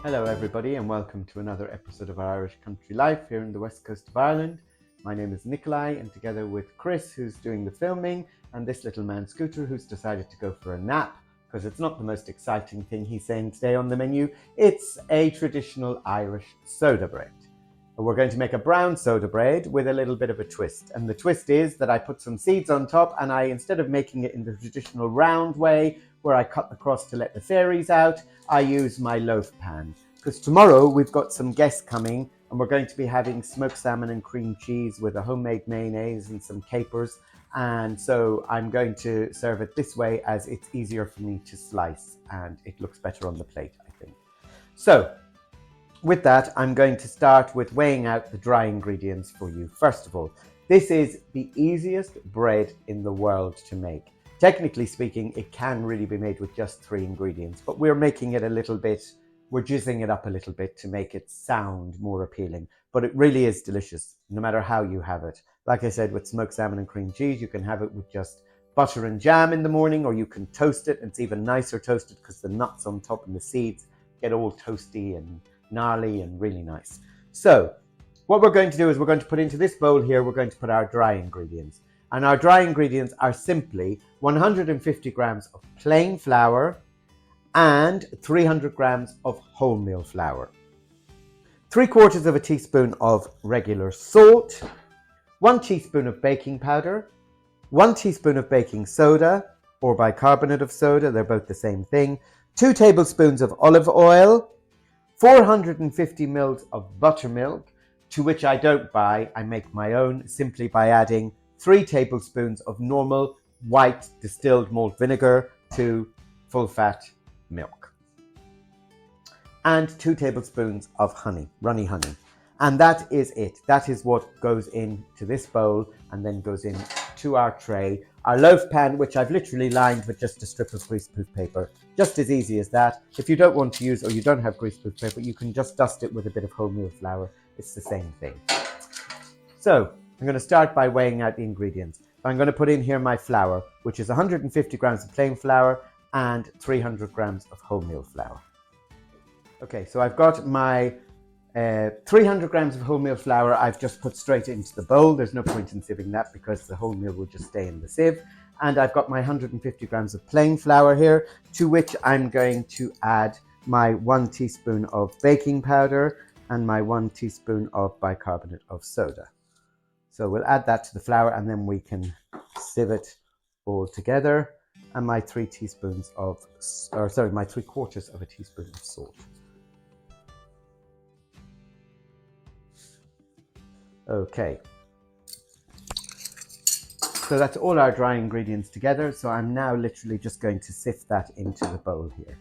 Hello everybody and welcome to another episode of our Irish Country Life here in the west coast of Ireland. My name is Nikolai and together with Chris, who's doing the filming, and this little man Scooter, who's decided to go for a nap because it's not the most exciting thing he's saying today on the menu. It's a traditional Irish soda bread. We're going to make a brown soda bread with a little bit of a twist, and the twist is that I put some seeds on top, and instead of making it in the traditional round way where I cut the crust to let the fairies out, I use my loaf pan. Because tomorrow we've got some guests coming and we're going to be having smoked salmon and cream cheese with a homemade mayonnaise and some capers, and so I'm going to serve it this way as it's easier for me to slice and it looks better on the plate, I think. So with that, I'm going to start with weighing out the dry ingredients for you. First of all, this is the easiest bread in the world to make. Technically speaking, it can really be made with just 3 ingredients, but we're making it we're jizzing it up a little bit to make it sound more appealing. But it really is delicious, no matter how you have it. Like I said, with smoked salmon and cream cheese, you can have it with just butter and jam in the morning, or you can toast it. It's even nicer toasted because the nuts on top and the seeds get all toasty and gnarly and really nice. So what we're going to do is we're going to put into this bowl here, we're going to put our dry ingredients. And our dry ingredients are simply 150 grams of plain flour and 300 grams of wholemeal flour, 3/4 of a teaspoon of regular salt, 1 teaspoon of baking powder, 1 teaspoon of baking soda or bicarbonate of soda, they're both the same thing, 2 tablespoons of olive oil, 450 ml of buttermilk, to which I don't buy, I make my own simply by adding 3 tablespoons of normal white distilled malt vinegar to full fat milk, and 2 tablespoons of honey, runny honey. And that is it. That is what goes into this bowl and then goes into our tray. Our loaf pan, which I've literally lined with just a strip of greaseproof paper. Just as easy as that. If you don't want to use, or you don't have greaseproof paper, you can just dust it with a bit of wholemeal flour. It's the same thing. So I'm going to start by weighing out the ingredients. I'm going to put in here my flour, which is 150 grams of plain flour and 300 grams of wholemeal flour. Okay, so I've got my 300 grams of wholemeal flour I've just put straight into the bowl. There's no point in sieving that because the wholemeal will just stay in the sieve. And I've got my 150 grams of plain flour here, to which I'm going to add my 1 teaspoon of baking powder and my 1 teaspoon of bicarbonate of soda. So we'll add that to the flour and then we can sieve it all together. And my 3/4 of a teaspoon of salt. Okay, so that's all our dry ingredients together. So I'm now literally just going to sift that into the bowl here.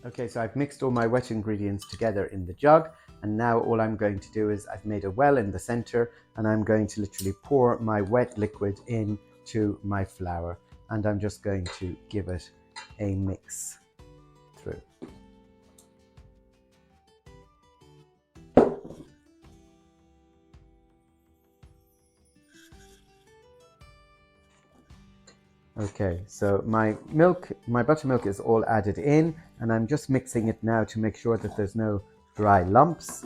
Okay, so I've mixed all my wet ingredients together in the jug, and now all I'm going to do is I've made a well in the center, and I'm going to literally pour my wet liquid into my flour, and I'm just going to give it a mix through. Okay, so my buttermilk is all added in, and I'm just mixing it now to make sure that there's no dry lumps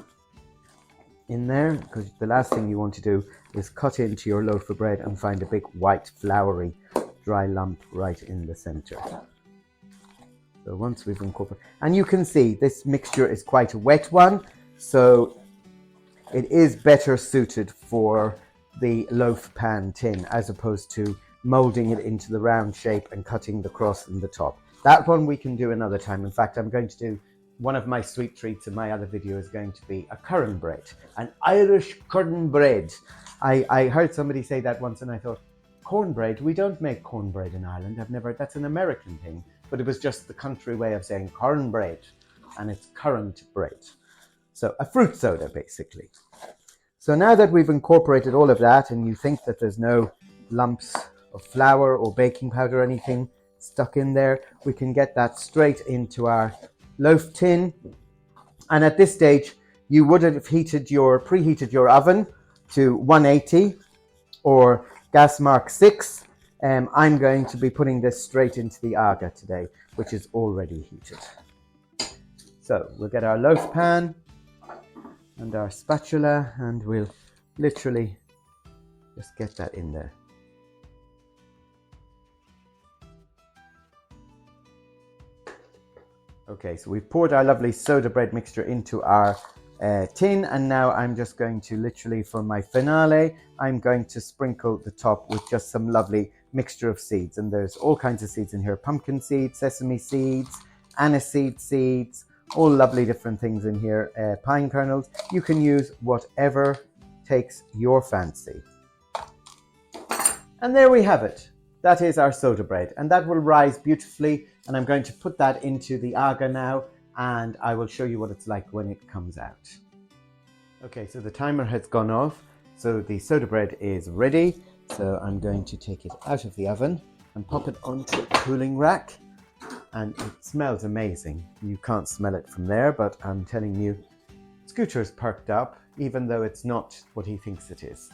in there, because the last thing you want to do is cut into your loaf of bread and find a big white floury dry lump right in the center. So once we've incorporated, and you can see this mixture is quite a wet one, so it is better suited for the loaf pan tin as opposed to molding it into the round shape and cutting the cross in the top. That one we can do another time. In fact, I'm going to do one of my sweet treats in my other video is going to be a curran bread, an Irish curran bread. I heard somebody say that once and I thought, cornbread? We don't make cornbread in Ireland. That's an American thing. But it was just the country way of saying cornbread, and it's currant bread. So a fruit soda, basically. So now that we've incorporated all of that and you think that there's no lumps of flour or baking powder or anything stuck in there, we can get that straight into our loaf tin. And at this stage, you would have preheated your oven to 180 or gas mark 6 I'm going to be putting this straight into the aga today, which is already heated. So we'll get our loaf pan and our spatula and we'll literally just get that in there. Okay, so we've poured our lovely soda bread mixture into our tin, and now I'm just going to literally, for my finale, I'm going to sprinkle the top with just some lovely mixture of seeds. And there's all kinds of seeds in here: pumpkin seeds, sesame seeds, aniseed seeds, all lovely different things in here, pine kernels. You can use whatever takes your fancy. And there we have it. That is our soda bread, and that will rise beautifully. And I'm going to put that into the aga now, and I will show you what it's like when it comes out. Okay, so the timer has gone off, so the soda bread is ready. So I'm going to take it out of the oven and pop it onto a cooling rack, and it smells amazing. You can't smell it from there, but I'm telling you, Scooter's perked up, even though it's not what he thinks it is.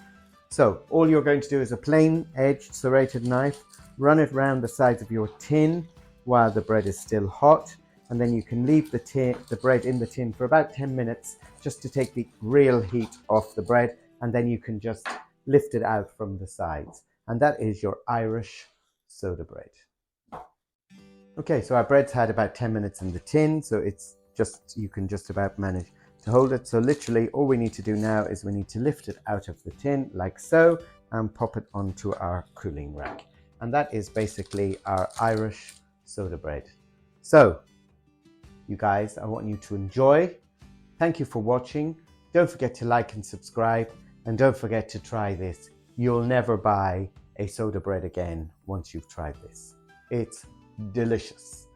So all you're going to do is a plain edged serrated knife, run it round the sides of your tin while the bread is still hot, and then you can leave the bread in the tin for about 10 minutes just to take the real heat off the bread, and then you can just lift it out from the sides. And that is your Irish soda bread. Okay, so our bread's had about 10 minutes in the tin, so it's just, you can just about manage to hold it. So literally all we need to do now is we need to lift it out of the tin like so and pop it onto our cooling rack. And that is basically our Irish soda bread. So you guys, I want you to enjoy. Thank you for watching. Don't forget to like and subscribe, and don't forget to try this. You'll never buy a soda bread again once you've tried this. It's delicious,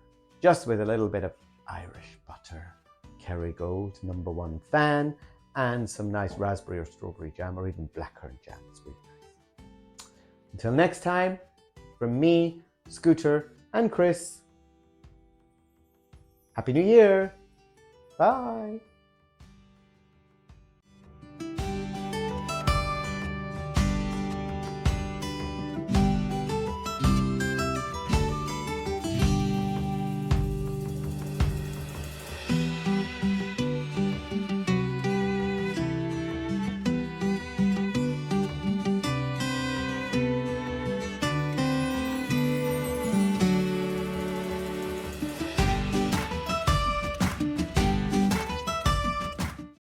just with a little bit of Irish butter, Kerrygold #1 fan, and some nice raspberry or strawberry jam, or even blackcurrant jam. It's really nice. Until next time, from me, Scooter, and Chris, Happy New Year! Bye!